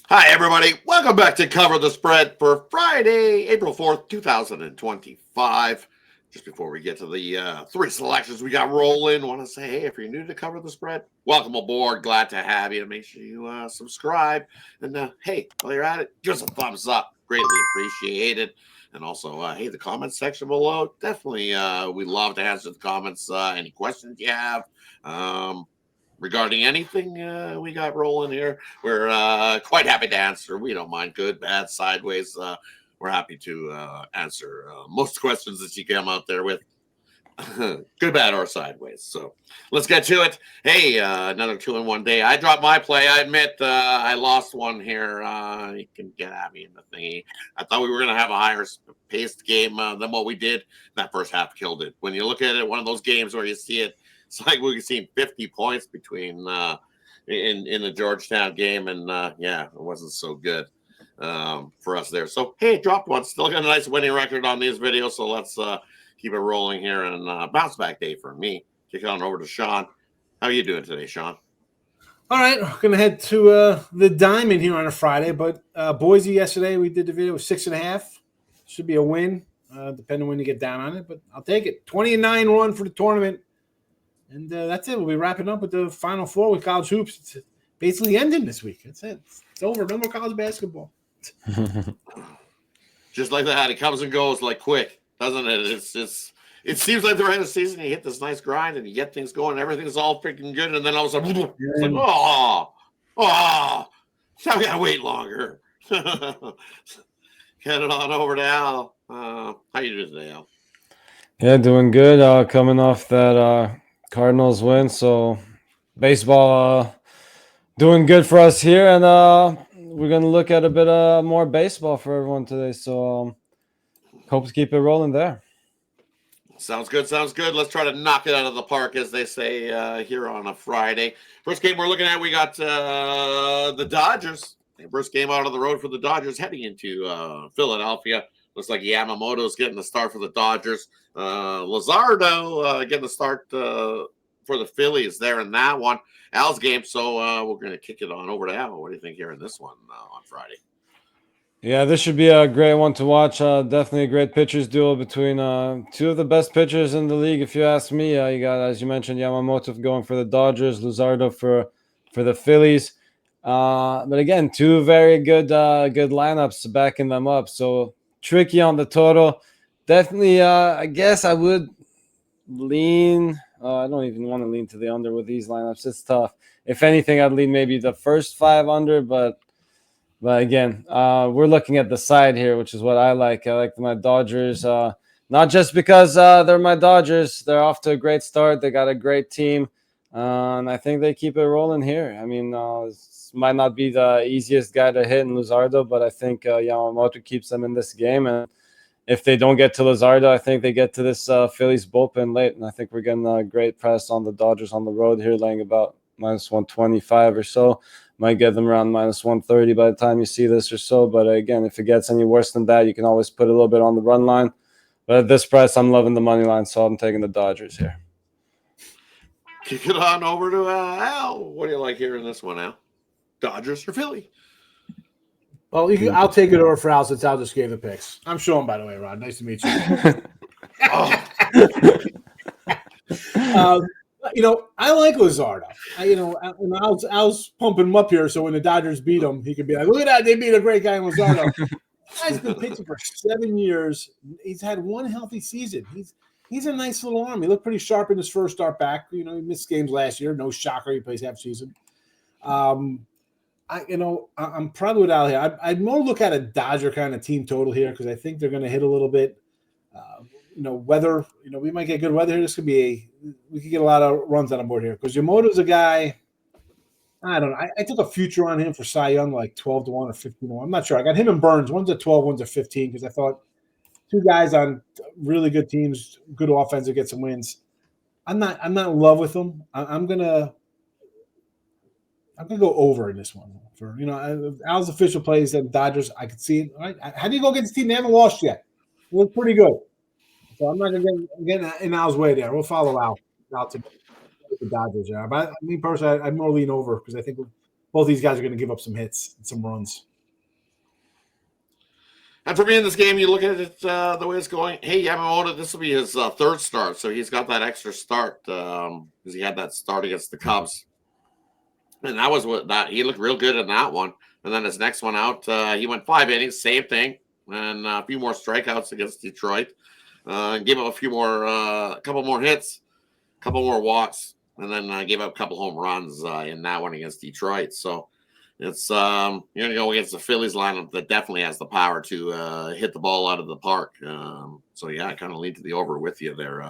Hi, everybody. Welcome back to Cover the Spread for Friday, April 4th, 2025. Just before we get to the three selections we got rolling, want to say, hey, if you're new to Cover the Spread, welcome aboard. Glad to have you. Make sure you subscribe. And hey, while you're at it, give us a thumbs up. Greatly appreciated. And also, hey, the comments section below. Definitely, we love to answer the comments. Any questions you have. Regarding anything we got rolling here, we're quite happy to answer. We don't mind good, bad, sideways. We're happy to answer most questions that you come out there with, good, bad, or sideways. So let's get to it. Hey, another 2-in-1 day. I dropped my play. I admit I lost one here. You can get at me in the thingy. I thought we were going to have a higher paced game than what we did. That first half killed it. When you look at it, one of those games where you see it, it's like we've seen 50 points between in the Georgetown game, and yeah, it wasn't so good for us there. So hey, dropped one. Still got a nice winning record on these videos. So let's keep it rolling here, and bounce back day for me. Kick it on over to Sean. How are you doing today, Sean? All right, we're going to head to the Diamond here on a Friday, but Boise yesterday, we did the video with 6.5. Should be a win, depending on when you get down on it, but I'll take it. 20-9 run for the tournament, and that's it. We'll be wrapping up with the Final Four with college hoops. It's basically ending this week. That's it. It's over. No more college basketball. Just like that, it comes and goes like quick, doesn't it? It seems like the end of the season, you hit this nice grind and you get things going, everything's all freaking good, and then all of a sudden, it's like, now we gotta wait longer. Get it on over to Al. How you doing today, Al? Yeah, doing good. Coming off that Cardinals win, so baseball doing good for us here, and we're gonna look at a bit more baseball for everyone today. So hope to keep it rolling there. Sounds good. Let's try to knock it out of the park, as they say here on a Friday. First game we're looking at, we got the Dodgers. First game out of the road for the Dodgers, heading into Philadelphia. Looks like Yamamoto's getting the start for the Dodgers. Luzardo getting the start for the Phillies there in that one. Al's game, so we're going to kick it on over to Al. What do you think here in this one on Friday? Yeah, this should be a great one to watch. Definitely a great pitchers duel between two of the best pitchers in the league, if you ask me. You got, as you mentioned, Yamamoto going for the Dodgers, Luzardo for the Phillies. But again, two very good lineups backing them up. So tricky on the total. Definitely, I guess I would lean. I don't even want to lean to the under with these lineups. It's tough. If anything, I'd lean maybe the first 5 under, but again, we're looking at the side here, which is what I like. I like my Dodgers, not just because they're my Dodgers. They're off to a great start. They got a great team, and I think they keep it rolling here. I mean, might not be the easiest guy to hit in Luzardo, but I think Yamamoto keeps them in this game. And if they don't get to Luzardo, I think they get to this Phillies bullpen late. And I think we're getting a great press on the Dodgers on the road here, laying about minus 125 or so. Might get them around minus 130 by the time you see this or so. But again, if it gets any worse than that, you can always put a little bit on the run line. But at this price, I'm loving the money line, so I'm taking the Dodgers here. Kick it on over to Al. What do you like here in this one, Al? Dodgers or Philly? Well, I'll take it over for Al since Al just gave the picks. I'm Sean, by the way, Rod. Nice to meet you. I like Luzardo. I was pumping him up here, so when the Dodgers beat him, he could be like, "Look at that! They beat a great guy in Luzardo." Guy's been pitching for 7 years. He's had one healthy season. He's a nice little arm. He looked pretty sharp in his first start back. He missed games last year. No shocker. He plays half season. I'm probably with Al here. I'd more look at a Dodger kind of team total here because I think they're going to hit a little bit. Weather. We might get good weather here. We could get a lot of runs on the board here because Yamamoto's a guy. I don't know. I took a future on him for Cy Young, like 12-1 or 15-1. I'm not sure. I got him and Burns. One's at 12, one's at 15 because I thought two guys on really good teams, good offense, to get some wins. I'm not in love with them. I'm gonna go over in this one. For Al's official plays and Dodgers, I could see it. All right, how do you go against a team they haven't lost yet? They look pretty good. So I'm not going to get in Al's way there. We'll follow Al to the Dodgers. Yeah. But me personally, I'd more lean over because I think both these guys are going to give up some hits and some runs. And for me in this game, you look at it the way it's going. Hey, Yamamoto, this will be his third start, so he's got that extra start because he had that start against the Cubs, and that was what that he looked real good in that one. And then his next one out, he went 5 innings, same thing, and a few more strikeouts against Detroit, and gave up a couple more hits, a couple more walks, and then gave up a couple home runs in that one against Detroit. So. It's you're gonna go against the Phillies lineup that definitely has the power to hit the ball out of the park. So yeah, I kind of lean to the over with you there,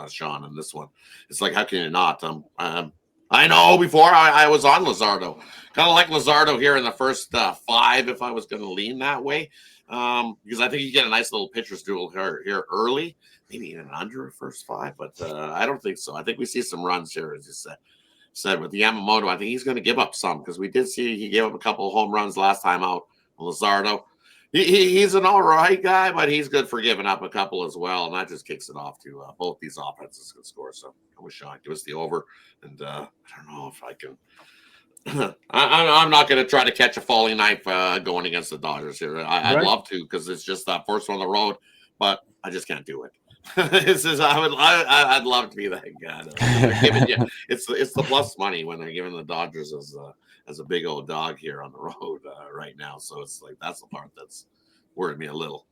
Sean, in this one. It's like, how can you not? I know before I was on Luzardo, kind of like Luzardo here in the first 5 if I was going to lean that way, because I think you get a nice little pitcher's duel here early, maybe even under a first 5, but I don't think so. I think we see some runs here, as you said with the Yamamoto. I think he's going to give up some because we did see he gave up a couple of home runs last time out. Luzardo, he's an all right guy, but he's good for giving up a couple as well, and that just kicks it off to both these offenses can score. So I wish Sean give us the over, and I don't know if I can. I'm not going to try to catch a falling knife going against the Dodgers here. I'd love to because it's just that first one on the road, but I just can't do it. I'd love to be that guy. It's the plus money when they're giving the Dodgers as a big old dog here on the road right now. So it's like that's the part that's worried me a little.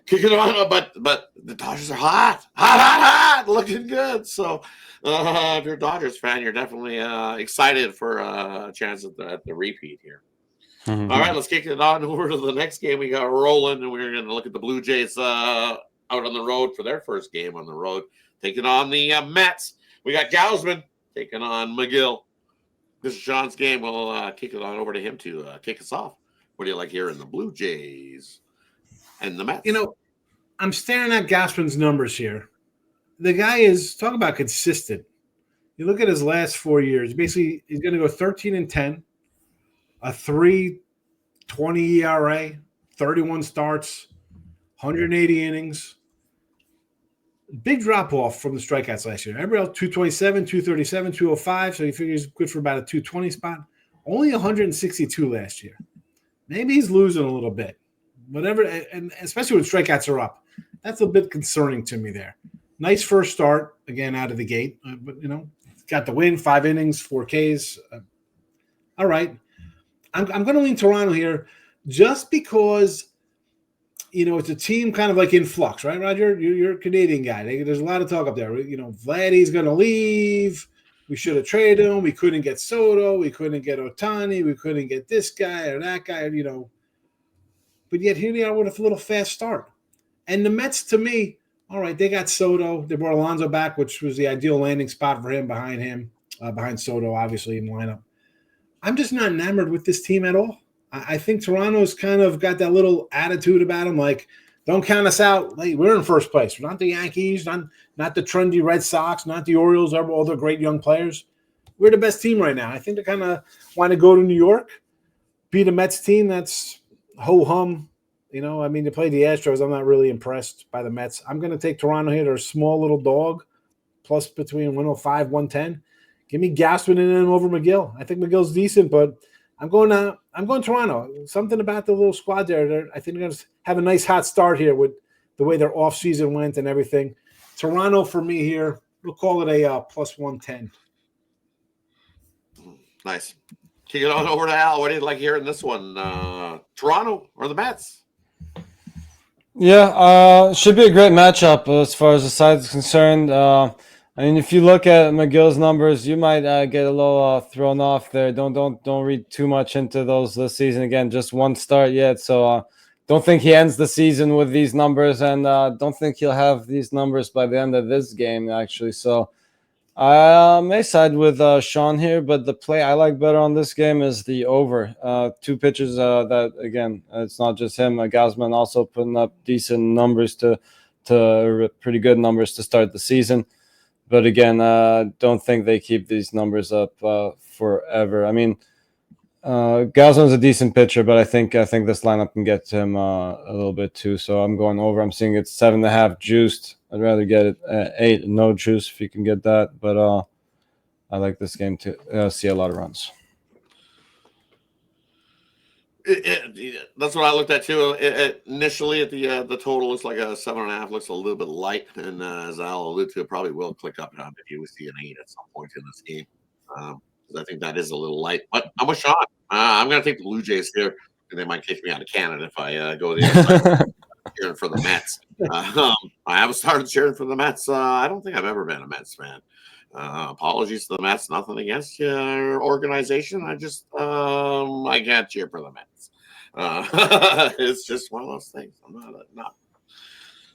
Kicking on, but the Dodgers are hot, looking good. So if you're a Dodgers fan, you're definitely excited for a chance at the repeat here. Mm-hmm. All right, let's kick it on over to the next game we got rolling, and we're going to look at the Blue Jays out on the road for their first game on the road, taking on the Mets. We got Gausman taking on McGill. This is Sean's game. We'll kick it on over to him to kick us off. What do you like here in the Blue Jays and the Mets? You know, I'm staring at Gausman's numbers here. The guy is, talk about consistent. You look at his last 4 years. Basically, he's going to go 13-10, a 3.20 ERA, 31 starts, 180 innings. Big drop off from the strikeouts last year. Everybody else 227, 237, 205. So he figures good for about a 220 spot. Only 162 last year. Maybe he's losing a little bit. Whatever, and especially when strikeouts are up. That's a bit concerning to me there. Nice first start, again, out of the gate. But, got the win, 5 innings, 4 Ks. All right. I'm going to lean Toronto here just because – it's a team kind of like in flux, right, Roger? You're a Canadian guy. There's a lot of talk up there. Vladdy's going to leave. We should have traded him. We couldn't get Soto. We couldn't get Ohtani. We couldn't get this guy or that guy, But yet here they are with a little fast start. And the Mets, to me, all right, they got Soto. They brought Alonso back, which was the ideal landing spot for him, behind Soto, obviously, in the lineup. I'm just not enamored with this team at all. I think Toronto's kind of got that little attitude about them, like, don't count us out. Like, we're in first place. We're not the Yankees, not the trendy Red Sox, not the Orioles, all the great young players. We're the best team right now. I think they kind of want to go to New York, beat a Mets team that's ho-hum. They play the Astros. I'm not really impressed by the Mets. I'm going to take Toronto here. They're a small little dog, plus between 105, 110. Give me Gausman in them over McGill. I think McGill's decent, but I'm going Toronto. Something about the little squad there. I think they're going to have a nice hot start here with the way their offseason went and everything. Toronto for me here. We'll call it a plus 110. Nice. Kick it on over to Al. What do you like here in this one? Toronto or the Mets? Yeah, should be a great matchup as far as the side is concerned. If you look at McGill's numbers, you might get a little thrown off there. Don't read too much into those this season. Again, just one start yet, so don't think he ends the season with these numbers, and don't think he'll have these numbers by the end of this game, actually. So I may side with Sean here, but the play I like better on this game is the over. 2 pitches that, again, it's not just him. Gausman also putting up decent numbers to pretty good numbers to start the season. But again, don't think they keep these numbers up forever. Gausman's a decent pitcher, but I think this lineup can get to him a little bit too. So I'm going over. I'm seeing it's 7.5 juiced. I'd rather get it at 8 no juice if you can get that. But I like this game to see a lot of runs. That's what I looked at too. Initially, at the total looks like a 7.5. Looks a little bit light, and as I'll allude to, it probably will click up if you see an 8 at some point in this game. 'Cause I think that is a little light. But I'm with Sean. I'm going to take the Blue Jays here, and they might kick me out of Canada if I go the other side. Cheering for the Mets. I haven't started cheering for the Mets. I don't think I've ever been a Mets fan. Apologies to the Mets. Nothing against your organization. I can't cheer for the Mets. It's just one of those things. I'm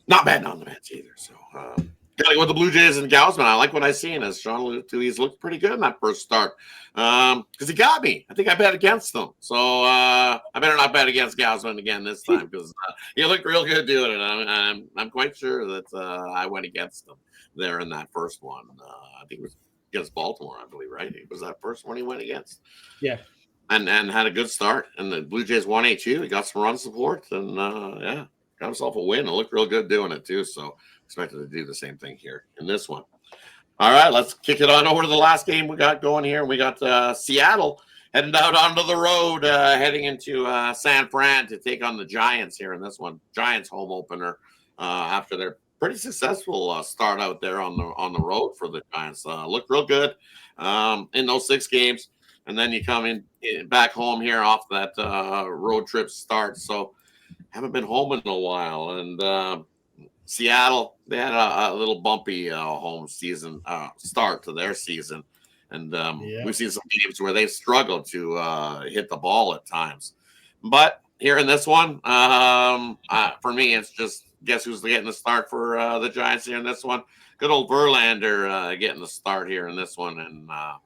not betting on the Mets either. So gotta go with the Blue Jays and Gausman. I like what I seen. As Sean alluded to, he's looked pretty good in that first start. Because he got me. I think I bet against him. So I better not bet against Gausman again this time because he looked real good doing it. I'm quite sure that I went against him there in that first one. I think it was against Baltimore, I believe, right? It was that first one he went against. Yeah. And had a good start. And the Blue Jays won 8-2. He got some run support and got himself a win. It looked real good doing it too. So expected to do the same thing here in this one. All right, let's kick it on over to the last game we got going here. We got Seattle heading out onto the road, heading into San Fran to take on the Giants here in this one. Giants home opener after their pretty successful start out there on the road for the Giants. Looked real good in those 6 games, and then you come in back home here off that road trip start. So haven't been home in a while, and Seattle, they had a little bumpy home season start to their season. And we've seen some games where they've struggled to hit the ball at times. But here in this one, for me, it's just guess who's getting the start for the Giants here in this one. Good old Verlander getting the start here in this one. And going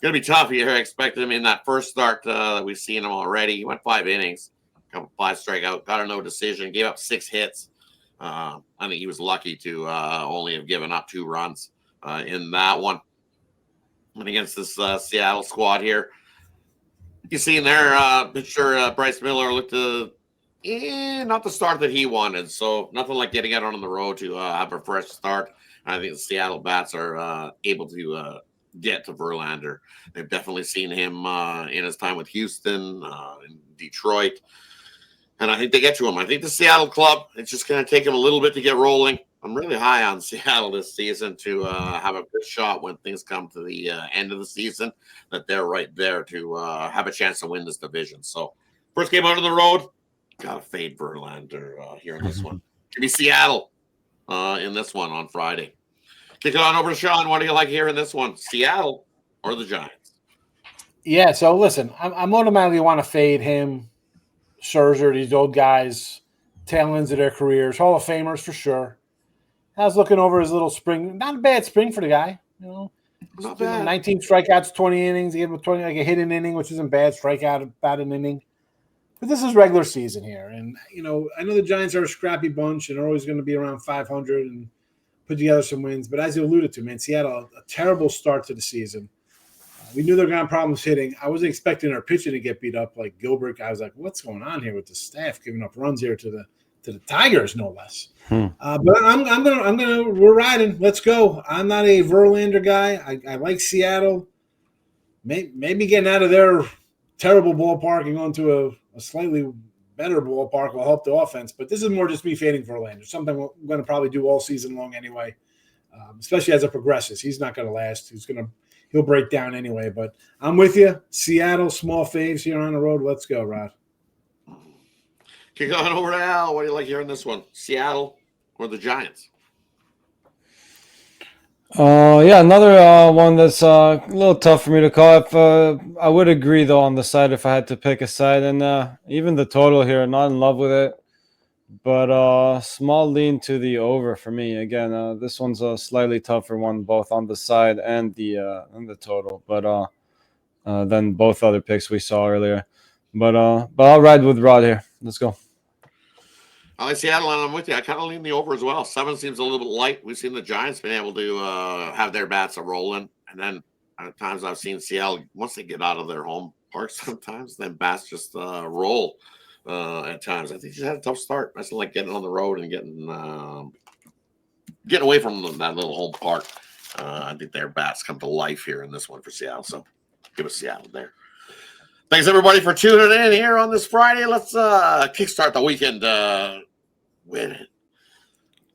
to be tough here. I expected him in that first start that we've seen him already. He went 5 innings, 5 strikeout, got a no decision, gave up 6 hits. I think he was lucky to only have given up 2 runs in that one. And against this Seattle squad here, you see in there, pitcher Bryce Miller looked not the start that he wanted. So nothing like getting out on the road to have a fresh start. I think the Seattle bats are able to get to Verlander. They've definitely seen him in his time with Houston, in Detroit. And I think they get to him. I think the Seattle club, it's just going to take him a little bit to get rolling. I'm really high on Seattle this season to have a good shot when things come to the end of the season, that they're right there to have a chance to win this division. So first game out on the road, got to fade Verlander here in this one. Give me Seattle in this one on Friday. Kick it on over to Sean. What do you like here in this one? Seattle or the Giants? Yeah, so listen, I'm automatically want to fade him. Scherzer, these old guys, tail ends of their careers, Hall of Famers for sure. I was looking over his little spring, not a bad spring for the guy, Not bad. 19 strikeouts, 20 innings. He gave him 20, like a hit an inning, which isn't bad. Strikeout about an inning. But this is regular season here, and I know the Giants are a scrappy bunch and are always going to be around 500 and put together some wins. But as you alluded to, man, Seattle, a terrible start to the season. We knew they were going to have problems hitting. I wasn't expecting our pitching to get beat up like Gilbert. I was like, what's going on here with the staff giving up runs here to the Tigers, no less. But we're riding. Let's go. I'm not a Verlander guy. I like Seattle. Maybe getting out of their terrible ballpark and going to a slightly better ballpark will help the offense. But this is more just me fading Verlander. Something I'm going to probably do all season long anyway, especially as it progresses. He's not going to last. He'll break down anyway. But I'm with you. Seattle, small faves here on the road. Let's go, Rod. Kick on over to Al. What do you like here in this one? Seattle or the Giants? Yeah, another one that's a little tough for me to call. I would agree though on the side if I had to pick a side, and even the total here, not in love with it, but small lean to the over for me. Again, this one's a slightly tougher one, both on the side and the total, but than both other picks we saw earlier. But I'll ride with Rod here. Let's go. I like Seattle, and I'm with you. I kind of lean the over as well. 7 seems a little bit light. We've seen the Giants been able to have their bats rolling, and then at times I've seen Seattle, once they get out of their home park sometimes, then bats just roll at times. I think they had a tough start. That's like getting on the road and getting away from that little home park. I think their bats come to life here in this one for Seattle. So give us Seattle there. Thanks everybody for tuning in here on this Friday. Let's kickstart the weekend winning.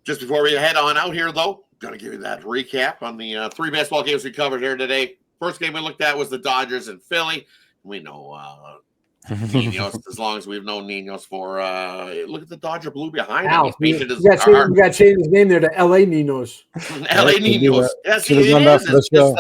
Just before we head on out here, though, going to give you that recap on the 3 baseball games we covered here today. First game we looked at was the Dodgers and Philly. We know Ninos, as long as we've known Ninos for look at the Dodger blue behind him. Al, He's you painted his got to change his name there to L.A. Ninos. L.A. Ninos. Yes, Should've it gone back is. for the show.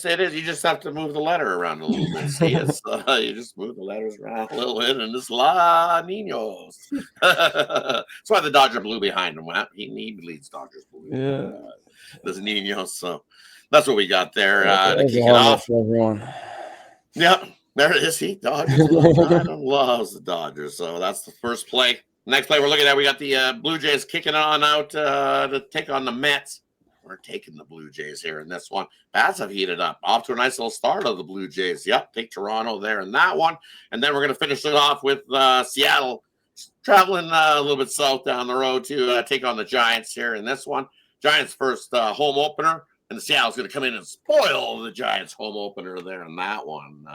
It is. You just have to move the letter around a little bit. See, you just move the letters around a little bit, and it's La Ninos. That's why the Dodger blue behind him. He leads Dodgers blue. Yeah. There's Ninos. So that's what we got there to There's kick a it home run off. for everyone. Yeah, there it is. He Dodgers loves the Dodgers. So that's the first play. Next play we're looking at, we got the Blue Jays kicking on out to take on the Mets. We're taking the Blue Jays here in this one. Bats have heated up. Off to a nice little start of the Blue Jays. Yep, take Toronto there in that one. And then we're going to finish it off with Seattle traveling a little bit south down the road to take on the Giants here in this one. Giants first home opener. And the Seattle's going to come in and spoil the Giants home opener there in that one.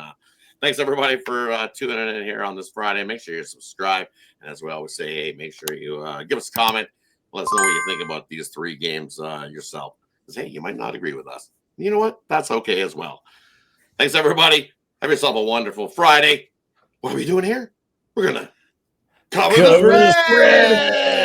Thanks, everybody, for tuning in here on this Friday. Make sure you subscribe. And as we always say, hey, make sure you give us a comment. Let us know what you think about these 3 games yourself. Because, hey, you might not agree with us. You know what? That's okay as well. Thanks, everybody. Have yourself a wonderful Friday. What are we doing here? We're going to cover the spread.